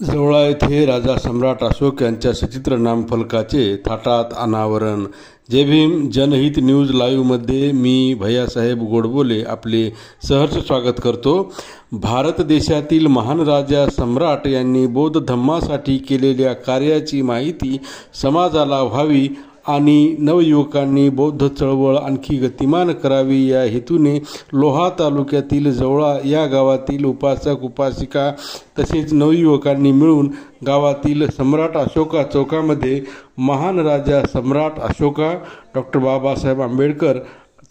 जवळा येथे राजा सम्राट अशोक यांच्या सचित्र नामफलकाचे थाटात अनावरण। जय भीम, जनहित न्यूज लाईव्हमध्ये मी भैयासाहेब गोडबोले आपले सहर्ष स्वागत करतो। भारत देशातील महान राजा सम्राट यांनी बौद्ध धम्मासाठी केलेल्या कार्याची माहिती समाजाला व्हावी आणि नवयुवकांनी बौद्ध चळवळ आणखी गतिमान करावी या हेतूने लोहा तालुक्यातील जवळा या गावातील उपासक उपासिका तसेच नवयुवकांनी मिळून गावातील सम्राट अशोका चौकामध्ये महान राजा सम्राट अशोका, डॉक्टर बाबासाहेब आंबेडकर,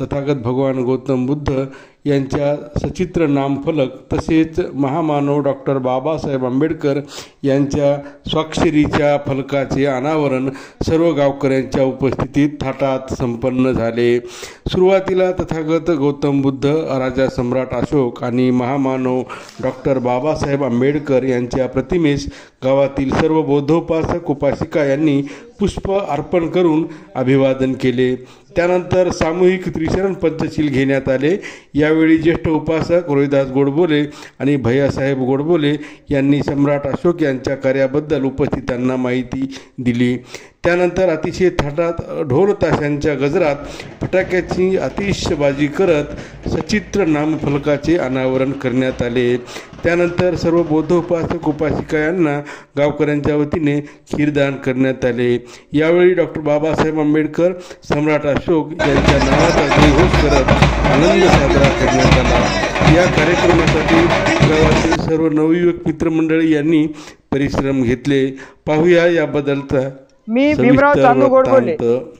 तथागत भगवान गौतम बुद्ध यांच्या सचित्र नामफलक तसेच महामानव डॉक्टर बाबासाहेब आंबेडकर यांच्या स्वाक्षरीच्या फलकाचे अनावरण सर्व गावकऱ्यांच्या उपस्थितीत थाटात संपन्न झाले। सुरुवातीला तथागत गौतम बुद्ध, राजा सम्राट अशोक आणि महामानव डॉक्टर बाबासाहेब आंबेडकर यांच्या प्रतिमेस गावातील सर्व बौद्धोपासक उपासिका यांनी पुष्प अर्पण करून अभिवादन केले। त्यानंतर सामूहिक त्रिशरण पंचशील घेण्यात आले। यावेळी ज्येष्ठ उपासक रोहिदास गोडबोले आणि भैयासाहेब गोडबोले यांनी सम्राट अशोक यांच्या कार्याबद्दल उपस्थितांना माहिती दिली। त्यानंतर अतिशय थाटात ढोल ताशांच्या गजरात फटाक्याची आतिषबाजी करत सचित्र नामफलकाचे अनावरण करण्यात आले। त्यानंतर सर्व बौद्धोपासक उपासिका यांना गावकऱ्यांच्या वतीने खीरदान करण्यात आले। यावेळी डॉक्टर बाबासाहेब आंबेडकर, सम्राट अशोक यांच्या नावाचा जयघोष करत आनंद साजरा करण्यात आला। या कार्यक्रमासाठी गावातील सर्व नवयुवक मित्रमंडळी यांनी परिश्रम घेतले। पाहूया याबद्दलचा मी भीमराव चांदू गोडबोले।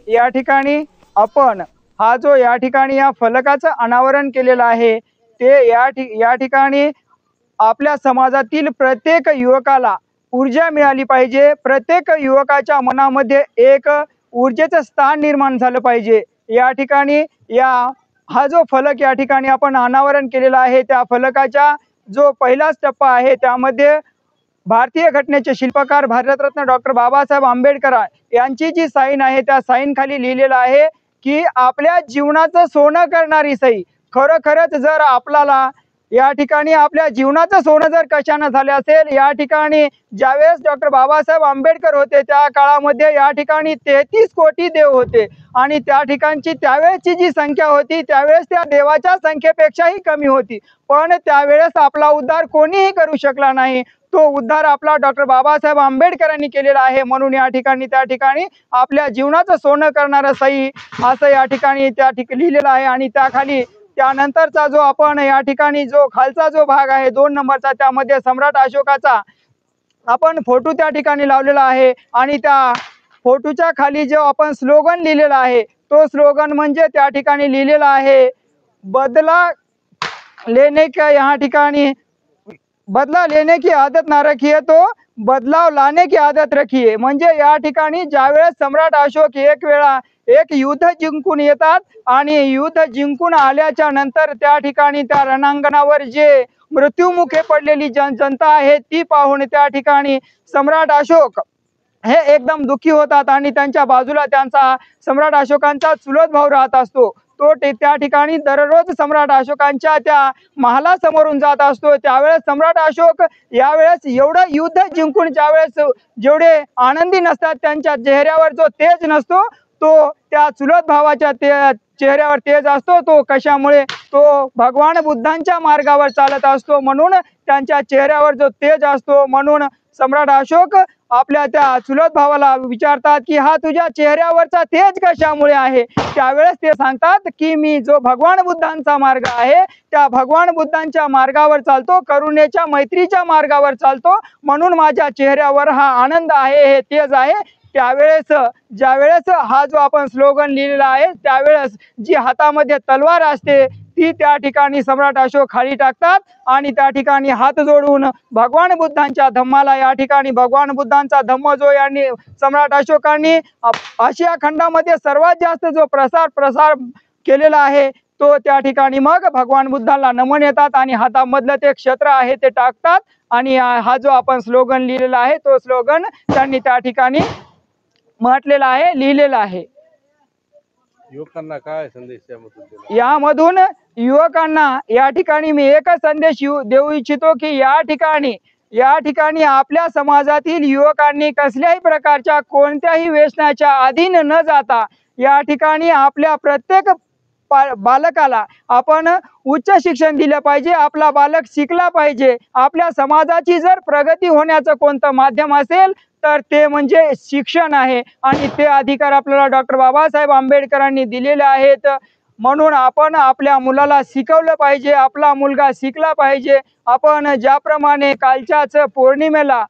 या ठिकाणी आपण हा जो या ठिकाणी या फलकाचं अनावरण केलेलं आहे ते या ठिकाणी आपल्या समाजातील प्रत्येक युवकाला ऊर्जा मिळाली पाहिजे। प्रत्येक युवकाच्या मनामध्ये एक ऊर्जेचं स्थान निर्माण झालं पाहिजे। या ठिकाणी हा जो फलक या ठिकाणी आपण अनावरण केलेला आहे त्या फलकाचा जो पहिलाच टप्पा आहे त्यामध्ये भारतीय घटनेचे शिल्पकार भारतरत्न डॉक्टर बाबासाहेब आंबेडकर यांची जी साईन आहे त्या साईन खाली लिहिलेलं आहे की आपल्या जीवनाचं सोनं करणारी सही। खरोखरच जर आपल्याला या ठिकाणी आपल्या जीवनाचं सोनं जर कशाने झाले असेल, या ठिकाणी ज्यावेळेस डॉक्टर बाबासाहेब आंबेडकर होते त्या काळामध्ये या ठिकाणी 33 कोटी देव होते आणि त्या ठिकाणची त्यावेळेसची जी संख्या होती त्यावेळेस त्या देवाच्या संख्येपेक्षाही कमी होती, पण त्यावेळेस आपला उद्धार कोणीही करू शकला नाही। तो उद्धार आपला डॉक्टर बाबासाहेब आंबेडकरांनी केलेला आहे। म्हणून या ठिकाणी त्या ठिकाणी आपल्या जीवनाचं सोनं करणारं सही असं या ठिकाणी लिहिलेलं आहे। आणि त्याखाली त्यानंतरचा जो आपण या ठिकाणी जो खालचा जो भाग आहे 2 नंबरचा त्यामध्ये सम्राट अशोकाचा आपण फोटो त्या ठिकाणी लावलेला आहे आणि त्या फोटोच्या खाली जो आपण स्लोगन लिहिलेला आहे तो स्लोगन म्हणजे त्या ठिकाणी लिहिलेला आहे बदला लेने की आदत ना रखिए तो बदलाव लाने की आदत रखिए। म्हणजे या ठिकाणी ज्यावेळेस सम्राट अशोक एक युद्ध जिंकून येतात आणि युद्ध जिंकून आल्याच्या नंतर त्या ठिकाणी त्या रणांगणावर जे मृत्युमुखे पडलेली जनता आहे ती पाहून त्या ठिकाणी सम्राट अशोक हे एकदम दुःखी होतात आणि त्यांच्या बाजूला त्यांचा सम्राट अशोकांचा चुलत भाऊ राहत असतो। तो त्या ठिकाणी दररोज सम्राट अशोकांच्या त्या महालासमोरून जात असतो। त्यावेळेस सम्राट अशोक यावेळेस एवढं युद्ध जिंकून ज्यावेळेस जेवढे आनंदी नसतात त्यांच्या चेहऱ्यावर जो तेज नसतो तो त्या चुलत भावाच्या चेहऱ्यावर तेज असतो। तो कशामुळे? तो भगवान बुद्धांच्या मार्गावर चालत असतो म्हणून त्यांच्या चेहऱ्यावर जो तेज असतो। म्हणून सम्राट अशोक आपल्या त्या चुलत भावाला विचारतात की हा तुझ्या चेहऱ्यावरचा तेज कशामुळे आहे? त्यावेळेस ते सांगतात की मी जो भगवान बुद्धांचा मार्ग आहे त्या भगवान बुद्धांच्या मार्गावर चालतो, करुणेच्या मैत्रीच्या मार्गावर चालतो, म्हणून माझ्या चेहऱ्यावर हा आनंद आहे, हे तेज आहे। त्यावेळेस ज्यावेळेस हा जो आपण स्लोगन लिहिलेला आहे त्यावेळेस जी हातामध्ये तलवार असते ती त्या ठिकाणी सम्राट अशोक खाली टाकतात आणि त्या ठिकाणी हात जोडून भगवान बुद्धांच्या धम्माला या ठिकाणी भगवान बुद्धांचा धम्म जो यांनी सम्राट अशोकांनी आशिया खंडामध्ये सर्वात जास्त जो प्रसार केलेला आहे तो त्या ठिकाणी मग भगवान बुद्धांना नमन येतात आणि हातामधलं ते क्षत्र आहे ते टाकतात आणि हा जो आपण स्लोगन लिहिलेला आहे तो स्लोगन त्यांनी त्या ठिकाणी म्हटलेला आहे, लिहिलेला आहे। युवकांना काय संदेश यामधून युवकांना या ठिकाणी मी एकच संदेश देऊ इच्छितो की या ठिकाणी या ठिकाणी आपल्या समाजातील युवकांनी कसल्याही प्रकारच्या कोणत्याही व्यसनाच्या अधीन न जाता या ठिकाणी आपल्या प्रत्येक बालकाला आपण उच्च शिक्षण दिलं पाहिजे। आपला बालक शिकला पाहिजे। आपल्या समाजाची जर प्रगती होण्याचं कोणतं माध्यम असेल तर ते म्हणजे शिक्षण आहे आणि ते अधिकार आपल्याला डॉक्टर बाबासाहेब आंबेडकरांनी दिलेले आहेत। म्हणून आपण आपल्या मुलाला शिकवलं पाहिजे, आपला मुलगा शिकला पाहिजे। आपण ज्याप्रमाणे कालच्याच पौर्णिमेला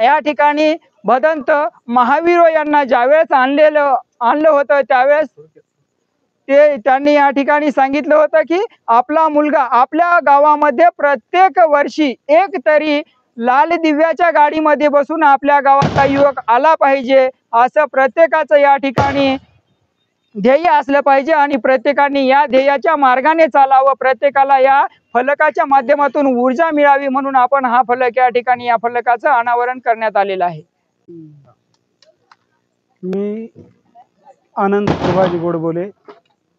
या ठिकाणी भदंत महावीर यांना ज्यावेळेस आणलं होतं त्यावेळेस त्यांनी या ठिकाणी सांगितलं होतं की आपला मुलगा आपल्या गावामध्ये प्रत्येक वर्षी एक तरी लाल दिव्याच्या गाडीमध्ये बसून आपल्या गावाचा युवक आला पाहिजे, असं प्रत्येकाचं या ठिकाणी ध्येय असलं पाहिजे आणि प्रत्येकाने या ध्येयाच्या मार्गाने चालावं। प्रत्येकाला या फलकाच्या माध्यमातून ऊर्जा मिळावी म्हणून आपण हा फलक या ठिकाणी या फलकाचं अनावरण करण्यात आलेलं आहे। मी आनंद शिवाजी गोडबोले,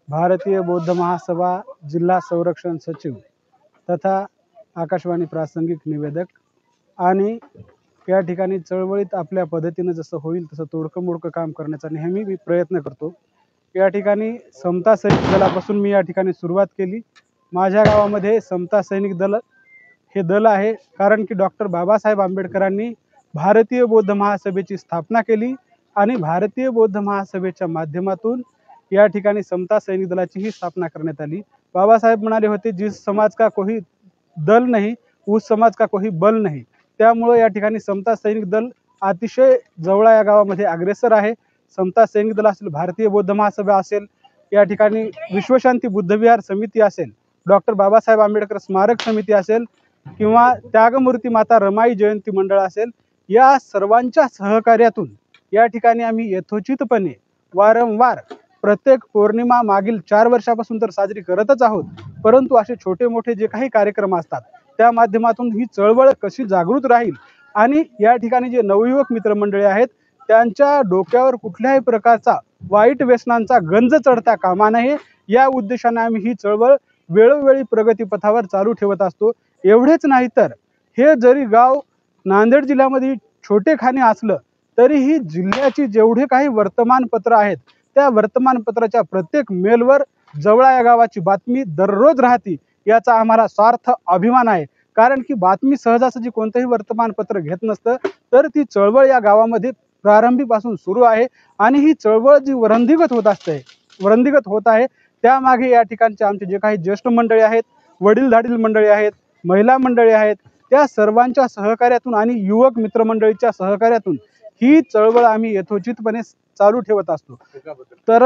भारतीय बौद्ध महासभा जिल्हा संरक्षण सचिव तथा आकाशवाणी प्रासंगिक निवेदक आणि या ठिकाणी चळवळीत आपल्या पद्धतीने जसं होईल तसं तोडकं मोडकं काम करण्याचा नेहमी मी प्रयत्न करतो। या ठिकाणी समता सैनिक दलापासून मी या ठिकाणी सुरुवात केली। माझ्या गावामध्ये समता सैनिक दल हे दल आहे कारण की डॉक्टर बाबासाहेब आंबेडकरांनी भारतीय बौद्ध महासभेची स्थापना केली आणि भारतीय बौद्ध महासभेच्या माध्यमातून या ठिकाणी समता सैनिक दलाची ही स्थापना करण्यात आली। बाबासाहेब म्हणाले होते, जिस समाज का कोई दल नहीं उस समाज का कोई बल नहीं। त्यामुळे या ठिकाणी समता सैनिक दल अतिशय जवळा या गावामध्ये अग्रेसर आहे। समता सैनिक दल असेल, भारतीय बौद्ध महासभा असेल, या ठिकाणी विश्वशांती बुद्धविहार समिती असेल, डॉक्टर बाबासाहेब आंबेडकर स्मारक समिती असेल किंवा त्यागमूर्ती माता रमाई जयंती मंडळ असेल, या सर्वांच्या सहकार्यातून या ठिकाणी आम्ही यथोचितपणे वारंवार प्रत्येक पौर्णिमा मागील 4 वर्षापासून तर साजरी करतच आहोत, परंतु असे छोटे मोठे जे काही कार्यक्रम असतात त्या माध्यमातून ही चळवळ कशी जागृत राहील आणि या ठिकाणी जे नवयुवक मित्रमंडळी आहेत त्यांच्या डोक्यावर कुठल्याही प्रकारचा वाईट व्यसनांचा गंज चढता कामा नये या उद्देशाने आम्ही ही चळवळ वेळोवेळी प्रगतीपथावर चालू ठेवत असतो। एवढेच नाही तर हे जरी गाव नांदेड जिल्ह्यामध्ये छोटेखानी असलं तरीही जिल्ह्याची जेवढे काही वर्तमानपत्र आहेत त्या वर्तमानपत्राच्या प्रत्येक मेलवर जवळा या गावाची बातमी दररोज राहते, याचा आम्हाला स्वार्थ अभिमान आहे। कारण की बातमी सहजासहजी कोणतंही वर्तमानपत्र घेत नसतं, तर ती चळवळ या गावामध्ये प्रारंभीपासून सुरू आहे आणि ही चळवळ जी वृंदीगत होत आहे त्यामागे या ठिकाणचे आमचे जे काही ज्येष्ठ मंडळी आहेत, वडीलधारील मंडळी आहेत, महिला मंडळी आहेत, त्या सर्वांच्या सहकार्यातून आणि युवक मित्रमंडळीच्या सहकार्यातून ही चळवळ आम्ही यथोचितपणे चालू ठेवत असतो। तर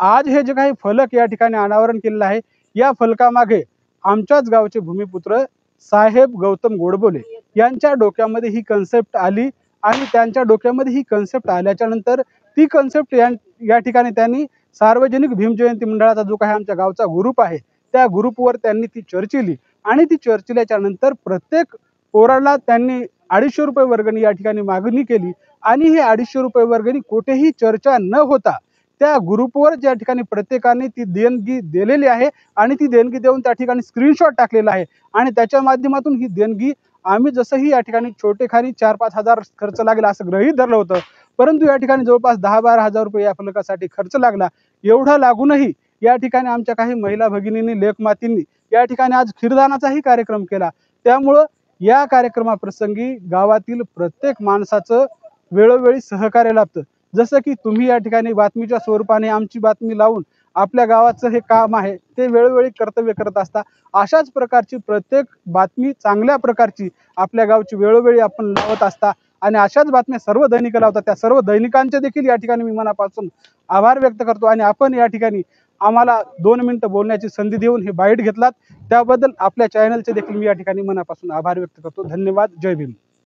आज हे जे काही फलक या ठिकाणी अनावरण केलेलं आहे, या फलकामागे आमच्याच गावचे भूमिपुत्र साहेब गौतम गोडबोले यांच्या डोक्यामध्ये ही कन्सेप्ट आली आणि त्यांच्या डोक्यामध्ये ही कन्सेप्ट आल्याच्या नंतर ती कन्सेप्ट या ठिकाणी त्यांनी सार्वजनिक भीम जयंती मंडळाचा जो काही आमच्या गावचा ग्रुप आहे त्या ग्रुपवर त्यांनी ती चर्चिली आणि ती चर्चिल्याच्या नंतर प्रत्येक पोराला त्यांनी 250 रुपये वर्गणी या ठिकाणी मागणी केली आणि ही 250 रुपये वर्गणी कुठेही चर्चा न होता त्या ग्रुपवर ज्या ठिकाणी प्रत्येकाने ती देणगी दिलेली आहे आणि ती देणगी देऊन त्या ठिकाणी स्क्रीनशॉट टाकलेला आहे आणि त्याच्या माध्यमातून ही देणगी आम्ही जसंही या ठिकाणी छोटेखानी 4-5 हजार खर्च लागला असं गृहीत धरलं होतं, परंतु या ठिकाणी जवळपास 10-12 हजार रुपये या फलकासाठी खर्च लागला। एवढा लागूनही या ठिकाणी आमच्या काही महिला भगिनींनी लेखमातींनी या ठिकाणी आज खीरदानाचाही कार्यक्रम केला। त्यामुळं या कार्यक्रमाप्रसंगी गावातील प्रत्येक माणसाचं वेळोवेळी सहकार्य लाभतं। जसं की तुम्ही या ठिकाणी बातमीच्या स्वरूपाने आमची बातमी लावून आपल्या गावाचं हे काम आहे ते वेळोवेळी कर्तव्य करत असता, अशाच प्रकारची प्रत्येक बातमी चांगल्या प्रकारची आपल्या गावची वेळोवेळी आपण लावत असता आणि अशाच बातम्या सर्व दैनिक लावतात। त्या सर्व दैनिकांचे देखील या ठिकाणी मी मनापासून आभार व्यक्त करतो आणि आपण या ठिकाणी आम्हाला 2 मिनिटं बोलण्याची संधी देऊन हे बाईट घेतलात त्याबद्दल आपल्या चॅनलचे देखील मी या ठिकाणी मनापासून आभार व्यक्त करतो। धन्यवाद। जय भीम।